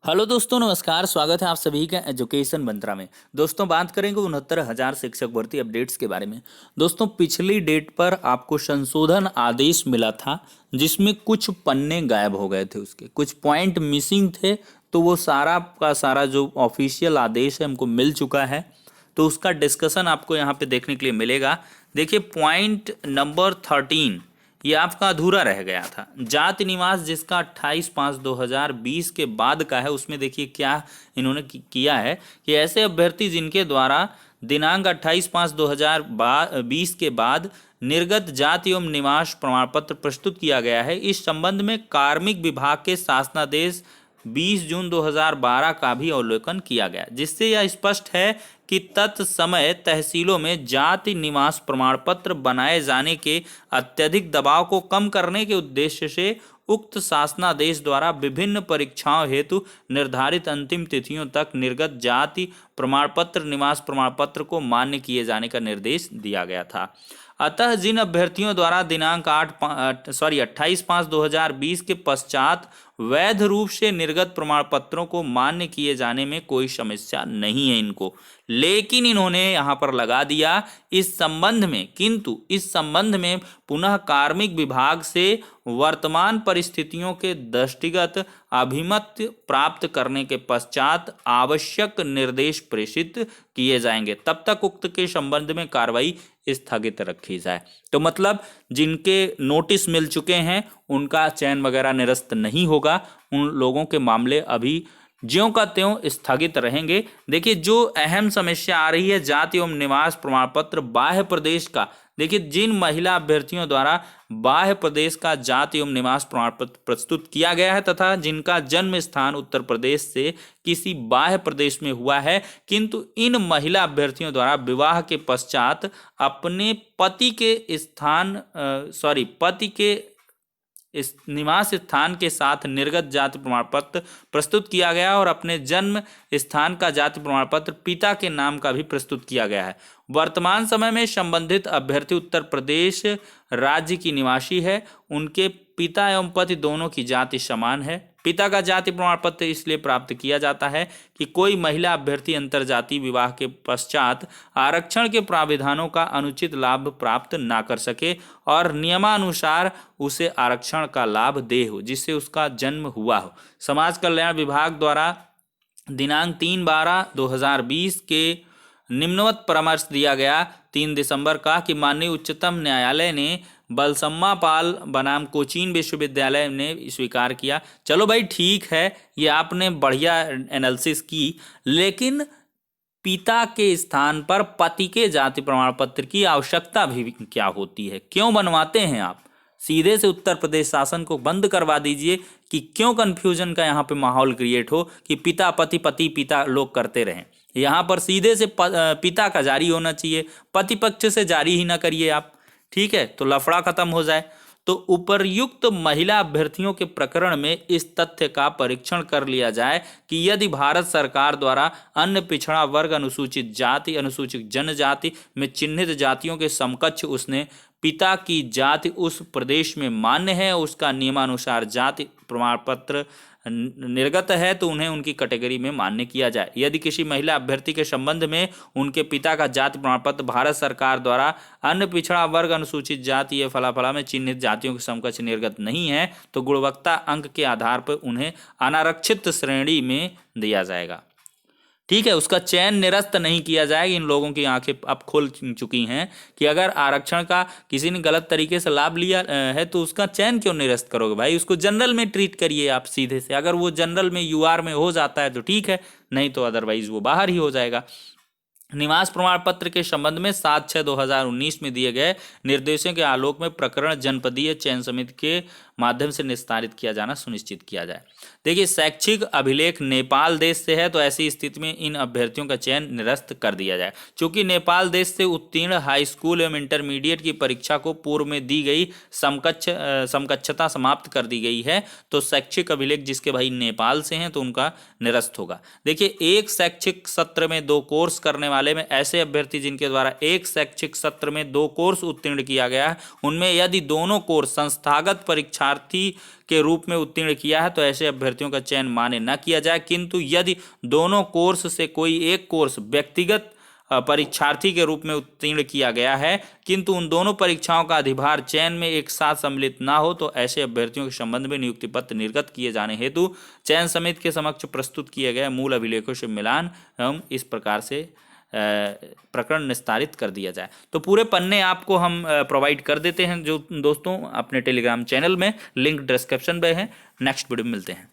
Hello दोस्तों, नमस्कार। स्वागत है आप सभी का एजुकेशन मंत्रा में। दोस्तों, बात करेंगे 69,000 शिक्षक भर्ती अपडेट्स के बारे में। दोस्तों, पिछली डेट पर आपको संशोधन आदेश मिला था जिसमें कुछ पन्ने गायब हो गए थे, उसके कुछ पॉइंट मिसिंग थे। तो वो सारा का सारा जो ऑफिशियल आदेश है हमको मिल चुका है, तो उसका डिस्कशन आपको यहाँ पे देखने के लिए मिलेगा। देखिए, पॉइंट नंबर 13 ये आपका अधूरा रह गया था। जाति निवास जिसका 28/5/2020 के बाद का है, उसमें देखिए क्या इन्होंने किया है कि ऐसे अभ्यर्थी जिनके द्वारा दिनांक 28/5/2020 के बाद निर्गत जाति एवं निवास प्रमाण पत्र प्रस्तुत किया गया है, इस संबंध में कार्मिक विभाग के शासनादेश 20 जून 2012 का भी अवलोकन किया गया, जिससे यह स्पष्ट है कि तत्समय तहसीलों में जाति निवास प्रमाण पत्र बनाए जाने के अत्यधिक दबाव को कम करने के उद्देश्य से उक्त शासनादेश द्वारा विभिन्न परीक्षाओं हेतु निर्धारित अंतिम तिथियों तक निर्गत जाति प्रमाण पत्र निवास प्रमाण पत्र को मान्य किए जाने का निर्देश दिया गया था। अतः जिन अभ्यर्थियों द्वारा दिनांक 28/5/2020 के पश्चात वैध रूप से निर्गत प्रमाण पत्रों को मान्य किए जाने में कोई समस्या नहीं है इनको, लेकिन इन्होंने यहाँ पर लगा दिया इस संबंध में, किंतु इस संबंध में पुनः कार्मिक विभाग से वर्तमान परिस्थितियों के दृष्टिगत अभिमत प्राप्त करने के पश्चात आवश्यक निर्देश प्रेषित किए जाएंगे, तब तक उक्त के संबंध में कार्रवाई स्थगित रखी जाए। तो मतलब जिनके नोटिस मिल चुके हैं उनका चयन वगैरह निरस्त नहीं होगा, उन लोगों के मामले अभी ज्यों का त्यों स्थगित रहेंगे। देखिए, जो अहम समस्या आ रही है जाति एवं निवास प्रमाण पत्र बाह्य प्रदेश का, देखिए जिन महिला अभ्यर्थियों द्वारा बाह्य प्रदेश का जाति एवं निवास प्रमाण पत्र प्रस्तुत किया गया है तथा जिनका जन्म स्थान उत्तर प्रदेश से किसी बाह्य प्रदेश में हुआ है, किंतु इन महिला अभ्यर्थियों द्वारा विवाह के पश्चात अपने पति के इस निवास स्थान के साथ निर्गत जाति प्रमाण पत्र प्रस्तुत किया गया और अपने जन्म स्थान का जाति प्रमाण पत्र पिता के नाम का भी प्रस्तुत किया गया है। वर्तमान समय में संबंधित अभ्यर्थी उत्तर प्रदेश राज्य की निवासी है, उनके पिता एवं पति दोनों की जाति समान है। पिता का जाति प्रमाण पत्र इसलिए प्राप्त किया जाता है कि कोई महिला अभ्यर्थी अंतरजातीय विवाह के पश्चात आरक्षण के प्राविधानों का अनुचित लाभ प्राप्त ना कर सके और नियमानुसार उसे आरक्षण का लाभ दे हो जिससे उसका जन्म हुआ हो। समाज कल्याण विभाग द्वारा दिनांक 3/12/2020 के निम्नवत परामर्श दिया गया 3 दिसंबर का कि माननीय उच्चतम न्यायालय ने बलसम्मा पाल बनाम कोचीन विश्वविद्यालय ने स्वीकार किया। चलो भाई, ठीक है, ये आपने बढ़िया एनालिसिस की, लेकिन पिता के स्थान पर पति के जाति प्रमाण पत्र की आवश्यकता भी क्या होती है? क्यों बनवाते हैं आप? सीधे से उत्तर प्रदेश शासन को बंद करवा दीजिए कि क्यों कन्फ्यूजन का यहाँ पे माहौल क्रिएट हो कि पिता पति पति पिता लोग करते रहें। यहाँ पर सीधे से पिता का जारी होना चाहिए, पति पक्ष से जारी ही ना करिए आप, ठीक है? तो लफड़ा खत्म हो जाए। तो उपर्युक्त महिला अभ्यर्थियों के प्रकरण में इस तथ्य का परीक्षण कर लिया जाए कि यदि भारत सरकार द्वारा अन्य पिछड़ा वर्ग, अनुसूचित जाति, अनुसूचित जनजाति में चिन्हित जातियों के समकक्ष उसने पिता की जाति उस प्रदेश में मान्य है, उसका नियमानुसार जाति प्रमाण पत्र निर्गत है, तो उन्हें उनकी कैटेगरी में मान्य किया जाए। यदि किसी महिला अभ्यर्थी के संबंध में उनके पिता का जाति प्रमाण पत्र भारत सरकार द्वारा अन्य पिछड़ा वर्ग, अनुसूचित जाति या फलाफला में चिन्हित जातियों के समकक्ष निर्गत नहीं है, तो गुणवत्ता अंक के आधार पर उन्हें अनारक्षित श्रेणी में दिया जाएगा, ठीक है? उसका चयन निरस्त नहीं किया जाएगा। इन लोगों की आंखें अब खुल चुकी हैं कि अगर आरक्षण का किसी ने गलत तरीके से लाभ लिया है तो उसका चयन क्यों निरस्त करोगे भाई? उसको जनरल में ट्रीट करिए आप सीधे से। अगर वो जनरल में यूआर में हो जाता है तो ठीक है, नहीं तो अदरवाइज वो बाहर ही हो जाएगा। निवास प्रमाण पत्र के संबंध में 7/6/2019 में दिए गए निर्देशों के आलोक में प्रकरण जनपदीय चयन समिति के माध्यम से निस्तारित किया जाना सुनिश्चित किया जाए। देखिए, शैक्षिक अभिलेख नेपाल देश से है, तो ऐसी स्थिति में इन अभ्यर्थियों का चयन निरस्त कर दिया जाए। चूंकि नेपाल देश से उत्तीर्ण हाई स्कूल एवं इंटरमीडिएट की परीक्षा को पूर्व में दी गई समकक्षता समाप्त कर दी गई है, तो शैक्षिक अभिलेख जिसके भाई नेपाल से हैं तो उनका निरस्त होगा। देखिए, एक शैक्षिक सत्र में 2 कोर्स करने वाले में ऐसे अभ्यर्थी जिनके द्वारा एक शैक्षिक सत्र में 2 कोर्स उत्तीर्ण किया गया है, उनमें यदि दोनों कोर्स संस्थागत परीक्षार्थी के रूप में उत्तीर्ण किया है तो ऐसे अभ्यर्थियों का चयन मान्य न किया जाए, किंतु यदि दोनों कोर्स से कोई एक कोर्स व्यक्तिगत परीक्षार्थी के रूप में उत्तीर्ण किया गया है किंतु उन दोनों परीक्षाओं का अधिभार चयन में एक साथ सम्मिलित ना हो तो ऐसे अभ्यर्थियों के संबंध में नियुक्ति पत्र निर्गत किए जाने हेतु चयन समिति के समक्ष प्रस्तुत किए गए मूल अभिलेखों से मिलान एवं इस प्रकार से प्रकरण निस्तारित कर दिया जाए। तो पूरे पन्ने आपको हम प्रोवाइड कर देते हैं जो दोस्तों अपने टेलीग्राम चैनल में, लिंक डिस्क्रिप्शन में है। नेक्स्ट वीडियो में मिलते हैं।